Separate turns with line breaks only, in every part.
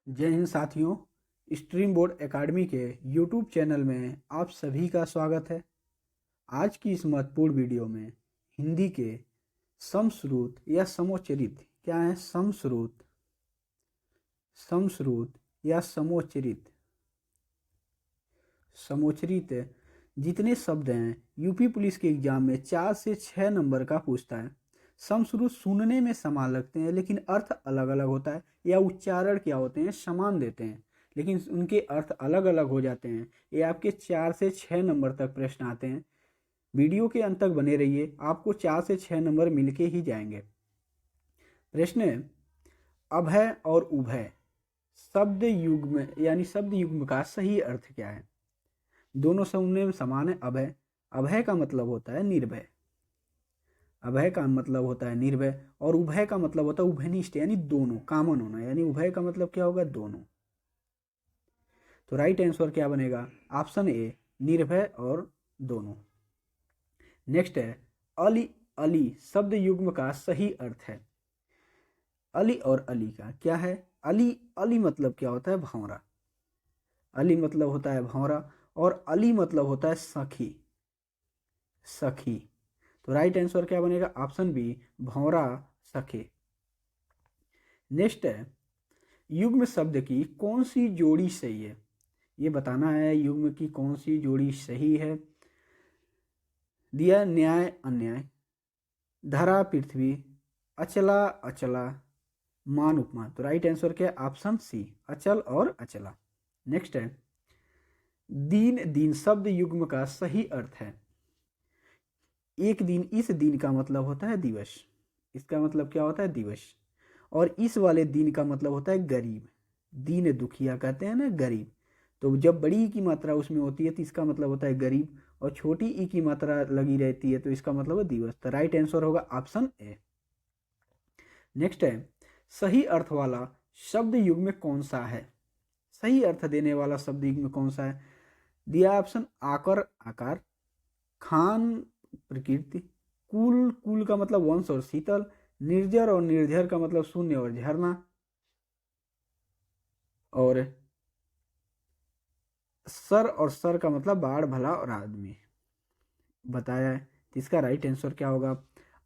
जय हिंद साथियों। Stream board academy के यूट्यूब चैनल में आप सभी का स्वागत है। आज की इस महत्वपूर्ण वीडियो में हिंदी के समश्रुत या समोच्चरित क्या है, समश्रुत या समोच्चरित जितने शब्द हैं यूपी पुलिस के एग्जाम में 4 से 6 नंबर का पूछता है। समश्रुत सुनने में समान लगते हैं लेकिन अर्थ अलग अलग होता है, या उच्चारण क्या होते हैं समान देते हैं लेकिन उनके अर्थ अलग अलग हो जाते हैं। ये आपके 4 से 6 नंबर तक प्रश्न आते हैं। वीडियो के अंत तक बने रहिए, आपको 4 से 6 नंबर मिलके ही जाएंगे। प्रश्न: अभय और उभय शब्द युग्म यानी शब्द युग्म का सही अर्थ क्या है? दोनों सुनने में समान है। अभय, अभय का मतलब होता है निर्भय, अभय का मतलब होता है निर्भय, और उभय का मतलब होता है उभयनिष्ठ यानी दोनों, कॉमन होना, यानी उभय का मतलब क्या होगा? दोनों। तो राइट आंसर क्या बनेगा? ऑप्शन ए, निर्भय और दोनों। नेक्स्ट है अली। अली शब्द युग्म का सही अर्थ है। अली और अली का क्या है? अली, अली मतलब क्या होता है? भंवरा। अली मतलब होता है भंवरा, और अली मतलब होता है सखी, सखी। तो राइट आंसर क्या बनेगा? ऑप्शन बी, भंवरा सखे। नेक्स्ट है युग्म शब्द की कौन सी जोड़ी सही है? ये बताना है युग्म की कौन सी जोड़ी सही है। दिया न्याय अन्याय, धरा पृथ्वी, अचला अचला, मान उपमान। तो राइट आंसर क्या है? ऑप्शन सी, अचल और अचला। नेक्स्ट है दीन। दीन शब्द युग्म का सही अर्थ है। एक दिन, इस दिन का मतलब होता है दिवस, इसका मतलब क्या होता है? दिवस। और इस वाले दिन का मतलब होता है गरीब, दीन दुखिया कहते हैं ना, गरीब। तो जब बड़ी ई की मात्रा उसमें होती है तो इसका मतलब होता है गरीब, और छोटी ई की मात्रा लगी रहती है तो इसका मतलब है दिवस। तो राइट आंसर होगा ऑप्शन ए। नेक्स्ट है सही अर्थ वाला शब्द युग्म कौन सा है? सही अर्थ देने वाला शब्द युग्म कौन सा है? दिया ऑप्शन आकर आकार, खान प्रकृति, कुल, कुल का मतलब वंश और शीतल, निर्जर और निर्झर का मतलब शून्य और झरना, और सर और सर का मतलब बाढ़ भला और आदमी बताया है। तो इसका राइट आंसर क्या होगा?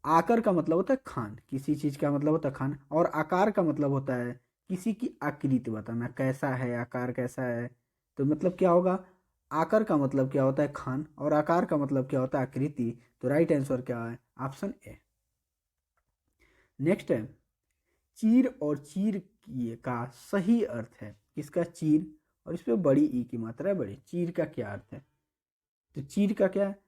आकर का मतलब होता है खान, किसी चीज का मतलब होता है खान, और आकार का मतलब होता है किसी की आकृति बताना, कैसा है, आकार कैसा है। तो मतलब क्या होगा? आकर का मतलब क्या होता है? खान, और आकार का मतलब क्या होता है? आकृति। तो राइट आंसर क्या है? Option A. नेक्स्ट है चीर और चीर का सही अर्थ है। किसका? चीर, और इस पे बड़ी ई की मात्रा है, बड़ी। चीर का क्या अर्थ है? तो चीर का क्या है?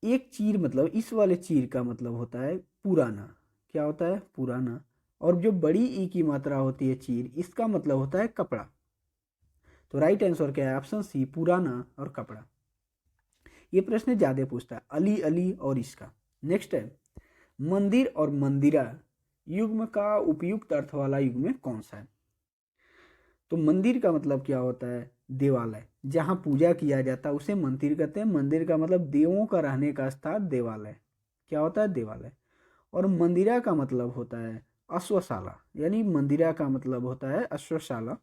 एक चीर मतलब इस वाले चीर का मतलब होता है पुराना, क्या होता है? पुराना। और जो बड़ी ई की मात्रा होती है चीर, इसका मतलब होता है कपड़ा। तो राइट आंसर क्या है? ऑप्शन सी, पुराना और कपड़ा। ये प्रश्न ज्यादा पूछता है, अली अली और इसका। नेक्स्ट है मंदिर और मंदिरा युग्म का उपयुक्त अर्थ वाला युग्म कौन सा है? तो मंदिर का मतलब क्या होता है? देवालय, जहाँ पूजा किया जाता है उसे मंदिर कहते हैं। मंदिर का मतलब देवों का रहने का स्थान, देवालय। क्या होता है? देवालय। और मंदिरा का मतलब होता है अश्वशाला, यानी मंदिरा का मतलब होता है अश्वशाला,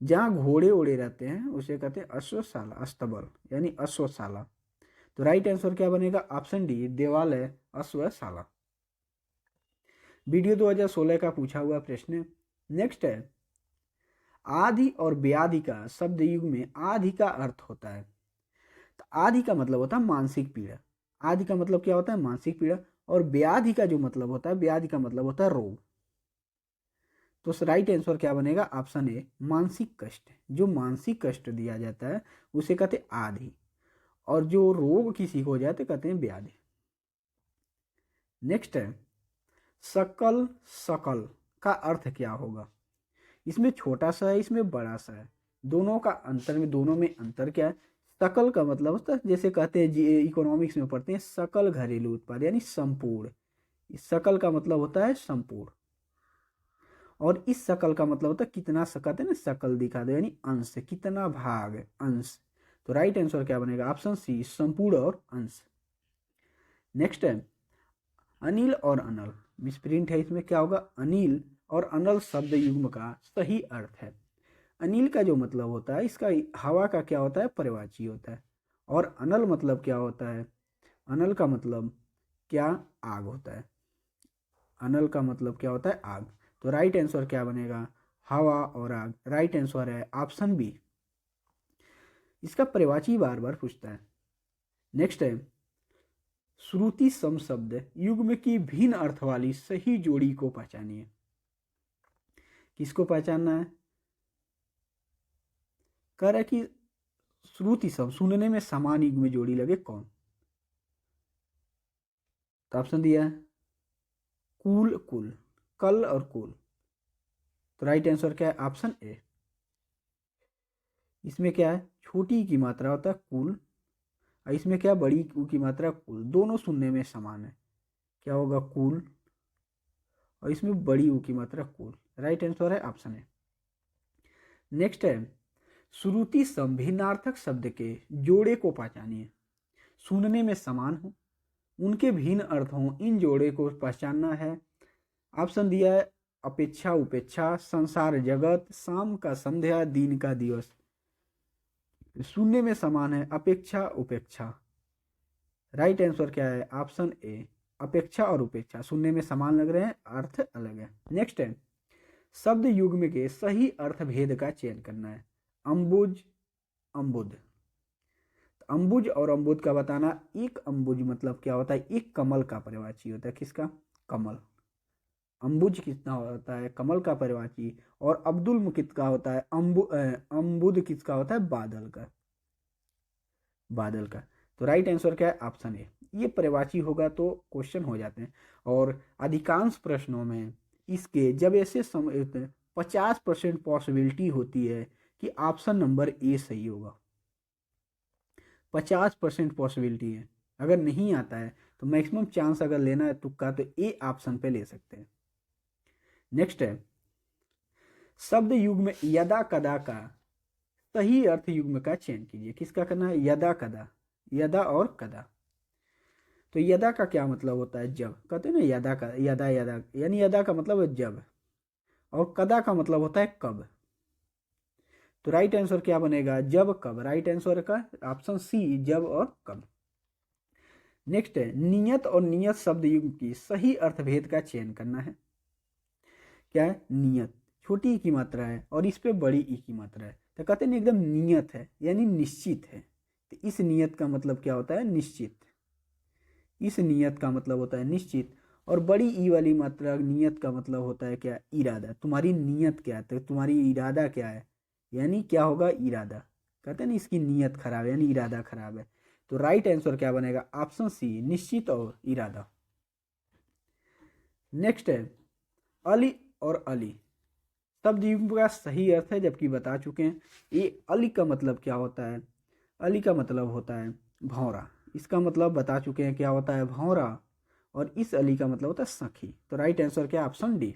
जहाँ घोड़े ओड़े रहते हैं उसे कहते हैं अश्वशाला, अस्तबल यानी अश्वशाला। तो राइट आंसर क्या बनेगा? ऑप्शन डी, देवालय अश्वशाला। वीडियो 2016 का पूछा हुआ प्रश्न। नेक्स्ट है आदि और व्याधि का शब्द युग में आदि का अर्थ होता है। तो आदि का मतलब होता है मानसिक पीड़ा, आदि का मतलब क्या होता है? मानसिक पीड़ा। और व्याधि का जो मतलब होता है, व्याधि का मतलब होता है रोग। तो राइट आंसर क्या बनेगा? ऑप्शन ए, मानसिक कष्ट। जो मानसिक कष्ट दिया जाता है उसे कहते हैं आदि, और जो रोग किसी को हो जाए तो कहते हैं व्याधि। नेक्स्ट है सकल। सकल का अर्थ क्या होगा? इसमें छोटा सा है, इसमें बड़ा सा है, दोनों का अंतर में, दोनों में अंतर क्या है? सकल का मतलब होता है, जैसे कहते हैं इकोनॉमिक्स में पढ़ते हैं, सकल घरेलू उत्पाद यानी संपूर्ण। इस सकल का मतलब होता है संपूर्ण, और इस सकल का मतलब होता है कितना, कहते हैं ना सकल दिखा दो, यानी अंश, कितना भाग, अंश। तो राइट आंसर क्या बनेगा? ऑप्शन सी, संपूर्ण और अंश। नेक्स्ट है अनिल और अनल, मिसप्रिंट है, इसमें क्या होगा? अनिल और अनल शब्द युग्म का सही अर्थ है। अनिल का जो मतलब होता है, इसका हवा का क्या होता है, पर्यायवाची होता है। और अनल मतलब क्या होता है, अनल का मतलब क्या, आग होता है। अनल का मतलब क्या होता है, आग। तो राइट आंसर क्या बनेगा, हवा और आग। राइट आंसर है ऑप्शन बी। इसका पर्यायवाची बार बार पूछता है। नेक्स्ट है, श्रुति सम शब्द युग्म की भिन्न अर्थ वाली सही जोड़ी को पहचानिए। किसको पहचानना है, कह रहा है कि श्रुति सम सुनने में समान युग्म जोड़ी लगे कौन। तो ऑप्शन दिया है कुल, कुल, कल और कुल। तो राइट आंसर क्या है, ऑप्शन ए। इसमें क्या है, छोटी की मात्रा होता है कुल, और इसमें क्या, बड़ी ऊ की मात्रा कुल, दोनों सुनने में समान है, क्या होगा, कुल, और इसमें बड़ी ऊ की मात्रा कुल। राइट आंसर है ऑप्शन ए। नेक्स्ट है, श्रुति सम भिन्नार्थक शब्द के जोड़े को पहचानिए। सुनने में समान हो, उनके भिन्न अर्थ हों, इन जोड़े को पहचानना है। ऑप्शन दिया है अपेक्षा उपेक्षा, संसार जगत, शाम का संध्या, दिन का दिवस। सुनने में समान है अपेक्षा उपेक्षा। राइट आंसर क्या है, ऑप्शन ए। अपेक्षा और उपेक्षा सुनने में समान लग रहे हैं, अर्थ अलग है। नेक्स्ट है, शब्द युग्म के सही अर्थ भेद का चयन करना है। अंबुज, अंबुद। अंबुज और अंबुद का बताना। एक अंबुज मतलब क्या होता है, एक कमल का पर्यायवाची होता है। किसका, कमल। अंबुज किसका होता है, कमल का पर्यायवाची। और अब्दुल मुकित का होता है अंबुद किसका होता है, बादल का, बादल का। तो राइट आंसर क्या है, ऑप्शन ए। ये पर्यायवाची होगा तो क्वेश्चन हो जाते हैं। और अधिकांश प्रश्नों में इसके जब ऐसे 50% पॉसिबिलिटी होती है कि ऑप्शन नंबर ए सही होगा। 50% पॉसिबिलिटी है। अगर नहीं आता है तो मैक्सिमम चांस अगर लेना है तुक्का, तो ए ऑप्शन पे ले सकते हैं। नेक्स्ट है, शब्द युग्म यदा कदा का सही अर्थ युग्म का चयन कीजिए। किसका करना है, यदा कदा, यदा और कदा। तो यदा का क्या मतलब होता है, जब। कहते हैं ना यदा का, यदा यदा, यानी यदा का मतलब है जब, और कदा का मतलब होता है कब। तो राइट आंसर क्या बनेगा, जब कब। राइट आंसर का ऑप्शन सी, जब और कब। नेक्स्ट है, नियत और नियत शब्द युग्म की सही अर्थभेद का चयन करना है। क्या है, नियत छोटी ई की मात्रा है और इस पे बड़ी ई की मात्रा है, तो कहते हैं एकदम नियत है यानी निश्चित है। तो इस नियत का मतलब क्या होता है, निश्चित। इस नियत का मतलब होता है निश्चित। और बड़ी ई वाली मात्रा नियत का मतलब होता है क्या, इरादा। तुम्हारी नियत क्या है, तो तुम्हारी इरादा क्या है, यानी क्या होगा, इरादा। कहते हैं ना इसकी नियत खराब है, यानी इरादा खराब है। तो राइट आंसर क्या बनेगा, ऑप्शन सी, निश्चित और इरादा। नेक्स्ट है, अली और अली शब्द युग्म का सही अर्थ है, जबकि बता चुके हैं। ये अली का मतलब क्या होता है, अली का मतलब होता है भौरा। इसका मतलब बता चुके हैं क्या होता है, भौरा। और इस अली का मतलब होता है सखी। तो राइट आंसर क्या, ऑप्शन डी।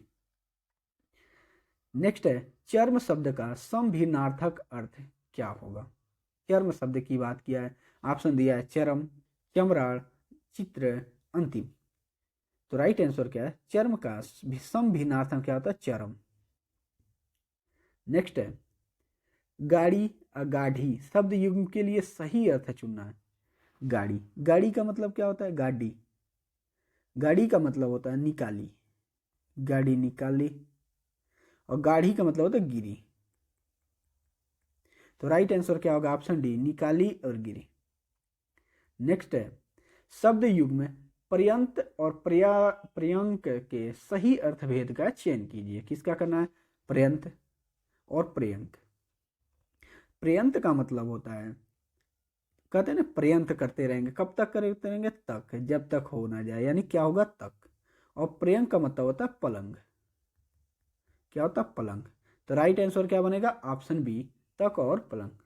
नेक्स्ट है, चर्म शब्द का समभिन्नार्थक अर्थ क्या होगा। चर्म शब्द की बात किया है, ऑप्शन दिया है चरम, चमराड़, चित्र, अंतिम। तो राइट आंसर क्या है, चर्म का समभिन्नार्थक क्या होता है, चरम। नेक्स्ट है, गाड़ी गाढ़ी शब्द युग्म के लिए सही अर्थ चुनना है। गाड़ी, गाड़ी का मतलब क्या होता है, गाड़ी। गाड़ी का मतलब होता है निकाली, गाड़ी निकाली। और गाढ़ी का मतलब होता है गिरी। तो राइट आंसर क्या होगा, ऑप्शन डी, निकाली और गिरी। नेक्स्ट है, शब्द युग्म पर्यंत और पर्यंक के सही अर्थभेद का चयन कीजिए। किसका करना है, पर्यंत और पर्यंक। पर्यंत का मतलब होता है, कहते हैं ना पर्यंत करते रहेंगे, कब तक करते रहेंगे, तक, जब तक हो ना जाए, यानी क्या होगा, तक। और पर्यंक का मतलब होता है पलंग। क्या होता है, पलंग। तो राइट आंसर क्या बनेगा, ऑप्शन बी, तक और पलंग।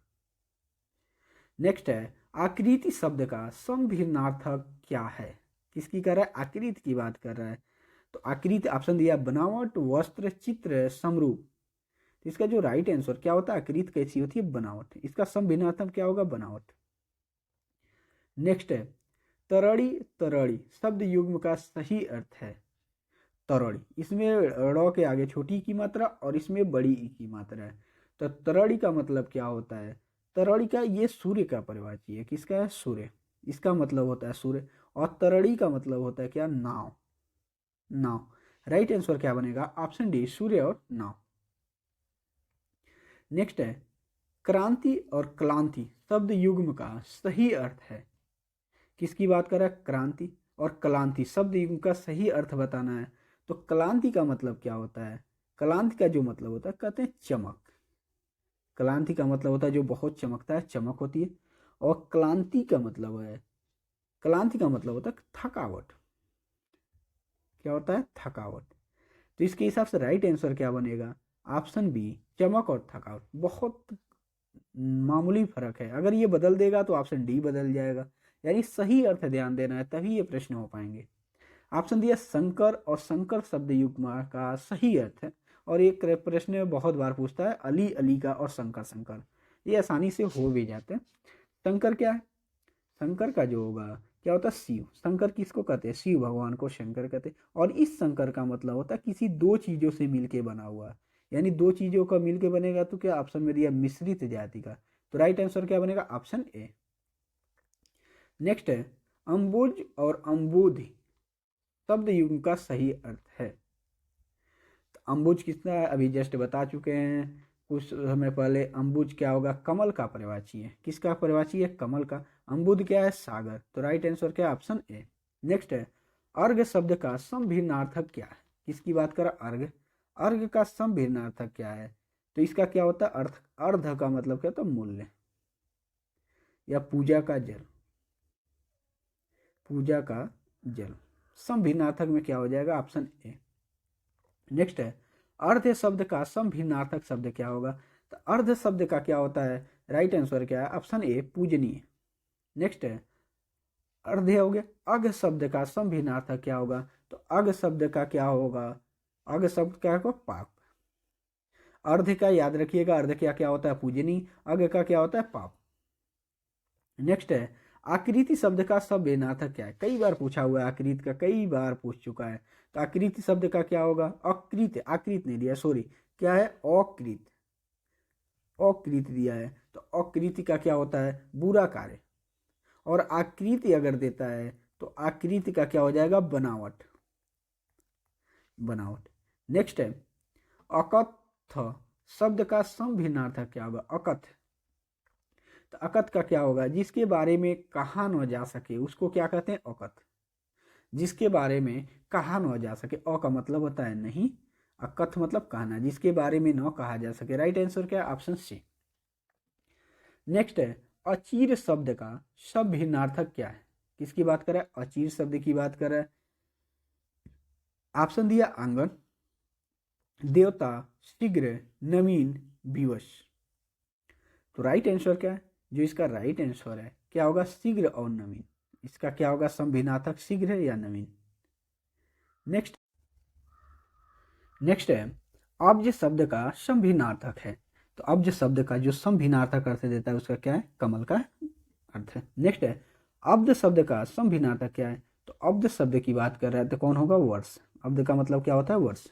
नेक्स्ट है, आकृति शब्द का समभिन्नार्थक क्या है। किसकी कर रहा है, आकृति की बात कर रहा है। तो आकृति ऑप्शन दिया, बनावट, वस्त्र, चित्र, समरूप। तो इसका जो राइट आंसर क्या होता है, आकृति कैसी होती है, बनावट। इसका समभिन्नार्थक क्या होगा, बनावट। नेक्स्ट है, तरड़ी तरड़ी शब्द युग्म का सही अर्थ है। तरड़ी, इसमें ड़ के आगे छोटी ई की मात्रा और इसमें बड़ी ई की मात्रा है। तो तरड़ी का मतलब क्या होता है? तरड़ी का ये सूर्य का परिवाची है। किसका है? सूर्य। इसका मतलब होता है सूर्य। और तरड़ी का मतलब होता है क्या? नाव। नाव। राइट आंसर क्या बनेगा? ऑप्शन डी, सूर्य और नाव। नेक्स्ट है, क्रांति और क्लांति शब्द युग्म का सही अर्थ है। किसकी बात कर रहा है? क्रांति और क्लांति शब्द युग्म का सही अर्थ बताना है। तो क्लांति का मतलब क्या होता है? क्लांति का जो मतलब होता है, कहते हैं चमक। क्लांति का मतलब होता है जो बहुत चमकता है, चमक होती है। और क्लांति का मतलब है, क्लांति का मतलब होता है थकावट। क्या होता है? थकावट। तो इसके हिसाब से राइट आंसर क्या बनेगा? ऑप्शन बी, चमक और थकावट। बहुत मामूली फर्क है, अगर ये बदल देगा तो ऑप्शन डी बदल जाएगा। यानी सही अर्थ ध्यान देना है, तभी ये प्रश्न हो पाएंगे। ऑप्शन दिया शंकर और शंकर शब्द युग्म का सही अर्थ है। और एक प्रश्न में बहुत बार पूछता है अली अली का और शंकर शंकर, ये आसानी से हो भी जाते हैं। शंकर क्या है? शंकर का जो होगा क्या होता है? शिव। शंकर किसको कहते हैं? शिव भगवान को शंकर कहते हैं। और इस शंकर का मतलब होता है किसी दो चीजों से मिलके बना हुआ, यानी दो चीजों का मिलके बनेगा। तो क्या ऑप्शन में दिया? मिश्रित जाति का। तो राइट आंसर क्या बनेगा? Option A. नेक्स्ट है, अम्बुज और अम्बुधि शब्द युग्म का सही अर्थ है। तो अम्बुज किसका है? अभी जस्ट बता चुके हैं कुछ समय पहले। अम्बुज क्या होगा? कमल का परिवाची है। किसका परिवाची है? कमल का। अम्बुद क्या है? सागर। तो राइट आंसर क्या है? Option A. नेक्स्ट है, अर्घ शब्द का समभिन्नार्थक क्या है? किसकी बात करें? अर्घ। अर्घ का समभिन्नार्थक क्या है? तो इसका क्या होता है? अर्थ। अर्ध का मतलब क्या होता है? मूल्य या पूजा का जल। पूजा का जल। समभिन्नार्थक में क्या हो जाएगा? Option A. नेक्स्ट है, अर्ध शब्द का समभिन्नार्थक शब्द क्या होगा? तो अर्ध शब्द का क्या होता है? राइट आंसर क्या है? ऑप्शन ए, पूजनीय। नेक्स्ट है, अर्ध हो गया। अघ शब्द का समभिन्नार्थक क्या होगा? तो अघ शब्द का क्या होगा? अघ शब्द क्या होगा? पाप। अर्ध का याद रखिएगा, अर्ध क्या क्या होता है? पूजनीय। अघ का क्या होता है? पाप। नेक्स्ट है, आकृति शब्द का समभिन्नार्थक क्या है? कई बार पूछा हुआ है, आकृति का कई बार पूछ चुका है। तो आकृति शब्द का क्या होगा? अकृत। आकृत नहीं दिया, सॉरी, क्या है? अकृत। अकृत दिया है। तो अकृति का क्या होता है? बुरा कार्य। और आकृति अगर देता है तो आकृति का क्या हो जाएगा? बनावट। बनावट। नेक्स्ट है, अकथ शब्द का समभिन्नार्थक क्या होगा? अकथ। तो अकथ का क्या होगा? जिसके बारे में कहा न जा सके उसको क्या कहते हैं? अकथ। जिसके बारे में कहा न जा सके। अ का मतलब होता है नहीं, अकथ मतलब कहना, जिसके बारे में न कहा जा सके। राइट आंसर क्या है? Option C. नेक्स्ट है, अचीर शब्द का समभिन्नार्थक क्या है? किसकी बात करें? अचीर शब्द की बात करें। ऑप्शन दिया आंगन, देवता, शीघ्र, नवीन, विवश। तो राइट आंसर क्या है? जो इसका राइट आंसर है क्या होगा? शीघ्र और नवीन। इसका क्या होगा? समभिन्नार्थक शीघ्र या नवीन। नेक्स्ट नेक्स्ट है, अब्ज शब्द का समभिन्नार्थक है। तो अब्ज शब्द का जो समभिन्नार्थक अर्थ देता है उसका क्या है? कमल का अर्थ है। नेक्स्ट है, अब्द शब्द का समभिन्नार्थक क्या है? तो अब्द शब्द की बात कर रहा है तो कौन होगा? वर्ष। अब्द का मतलब क्या होता है? वर्ष।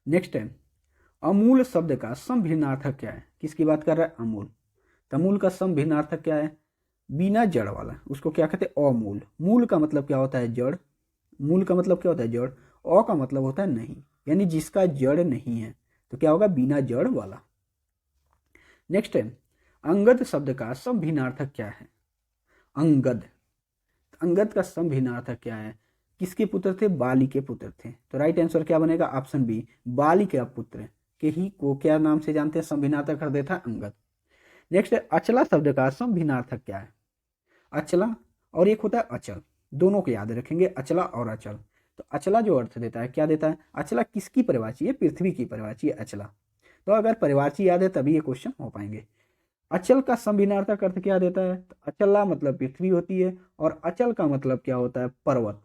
नेक्स्ट है, अमूल शब्द का समभिन्नार्थक क्या है? किसकी बात कर रहा है? अमूल। तो अमूल का समभिन्नार्थक क्या है? बिना जड़ वाला, उसको क्या कहते हैं? अमूल। मूल का मतलब क्या होता है? जड़। मूल का मतलब क्या होता है? जड़। अ का मतलब होता है नहीं, यानी जिसका जड़ नहीं है। तो क्या होगा? बिना जड़ वाला। नेक्स्ट है, अंगद शब्द का समभिन्नार्थक क्या है? अंगद। अंगद का समभिन्नार्थक क्या है? किसके पुत्र थे? बाली के पुत्र थे। तो राइट आंसर क्या बनेगा? ऑप्शन बी, बाली के पुत्र के ही को क्या नाम से जानते हैं? समभिन्नार्थक कर देता है अंगद। नेक्स्ट है, अचला शब्द का समभिन्नार्थक क्या है? अचला और एक होता है अचल, दोनों को याद रखेंगे, अचला और अचल। तो अचला जो अर्थ देता है क्या देता है? अचला किसकी परिवाची है? पृथ्वी की परिवाची है अचला। तो अगर परिवाची याद है तभी ये क्वेश्चन हो पाएंगे। अचल का समभिन्नार्थक अर्थ क्या देता है? तो अचला मतलब पृथ्वी होती है, और अचल का मतलब क्या होता है? पर्वत।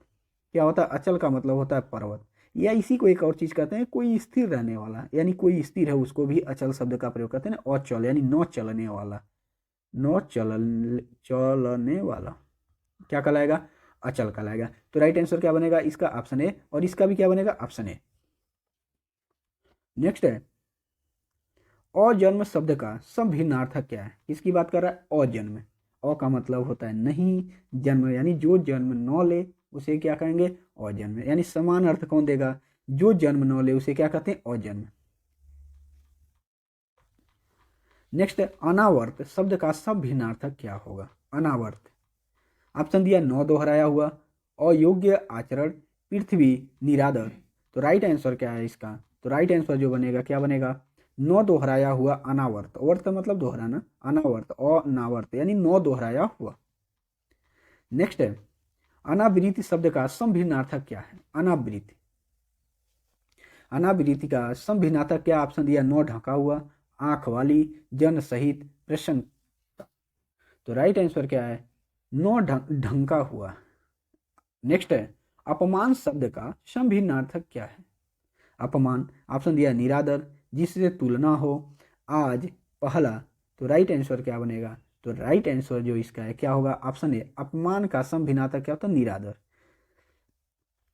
क्या होता है? अचल का मतलब होता है पर्वत। या इसी को एक और चीज कहते हैं, कोई स्थिर रहने वाला, यानी कोई स्थिर है उसको भी अचल शब्द का प्रयोग करते हैं ना। अचल यानी न चलने वाला, न चलने वाला क्या कहलाएगा? अचल कहलाएगा। तो राइट आंसर क्या बनेगा इसका ऑप्शन ए, और इसका भी क्या बनेगा ऑप्शन ए। नेक्स्ट है अजन्म शब्द का संभिन्नार्थक क्या है? किसकी बात कर रहा है? अजन्म। अ का मतलब होता है नहीं, जन्म यानी जो जन्म न ले उसे क्या कहेंगे? अजन्म। यानी समान अर्थ कौन देगा? जो जन्म न ले उसे क्या कहते हैं? अजन्म। नेक्स्ट है अनावर्त शब्द का संभिन्नार्थक क्या होगा? अनावर्त ऑप्शन दिया नौ दोहराया हुआ, अयोग्य आचरण, पृथ्वी, निरादर। तो राइट आंसर क्या है इसका? तो राइट आंसर जो बनेगा क्या बनेगा? नौ दोहराया हुआ अनावर्त। वर्त मतलब दोहराना, अनावर्त अनावर्त यानी नौ दोहराया हुआ। नेक्स्ट है अनावृत्ति शब्द का संभिन्नार्थक क्या है? अनावृत्ति। अनावृत्ति का संभिन्नार्थक क्या? ऑप्शन दिया नौ ढका हुआ, आंख वाली, जन सहित, प्रसन्नता। तो राइट आंसर क्या है? नौ ढंका हुआ। नेक्स्ट है अपमान शब्द का संभिन्नार्थक क्या है? अपमान ऑप्शन दिया निरादर, जिससे तुलना हो, आज, पहला। तो राइट आंसर क्या बनेगा? तो राइट आंसर जो इसका है क्या होगा? Option A. अपमान का संभिन्नार्थक क्या होता है? निरादर।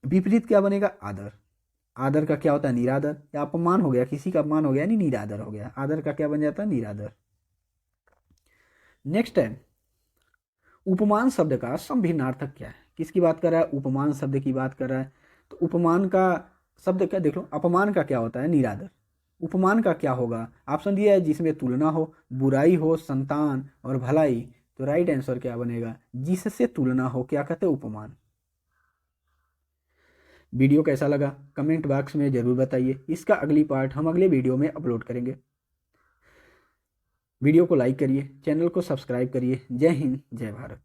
विपरीत क्या बनेगा? आदर। आदर का क्या होता है? निरादर। या अपमान हो गया, किसी का अपमान हो गया यानी निरादर हो गया, आदर का क्या बन जाता है? निरादर। नेक्स्ट है उपमान शब्द का संभिन्नार्थक क्या है? किसकी बात कर रहा है? उपमान शब्द की बात कर रहा है। तो उपमान का शब्द क्या देख लो, अपमान का क्या होता है? निरादर। उपमान का क्या होगा? ऑप्शन दिया है जिसमें तुलना हो, बुराई हो, संतान और भलाई। तो राइट आंसर क्या बनेगा? जिससे तुलना हो क्या कहते हैं? उपमान। वीडियो कैसा लगा कमेंट बॉक्स में जरूर बताइए। इसका अगली पार्ट हम अगले वीडियो में अपलोड करेंगे। वीडियो को लाइक करिए, चैनल को सब्सक्राइब करिए। जय हिंद, जय भारत।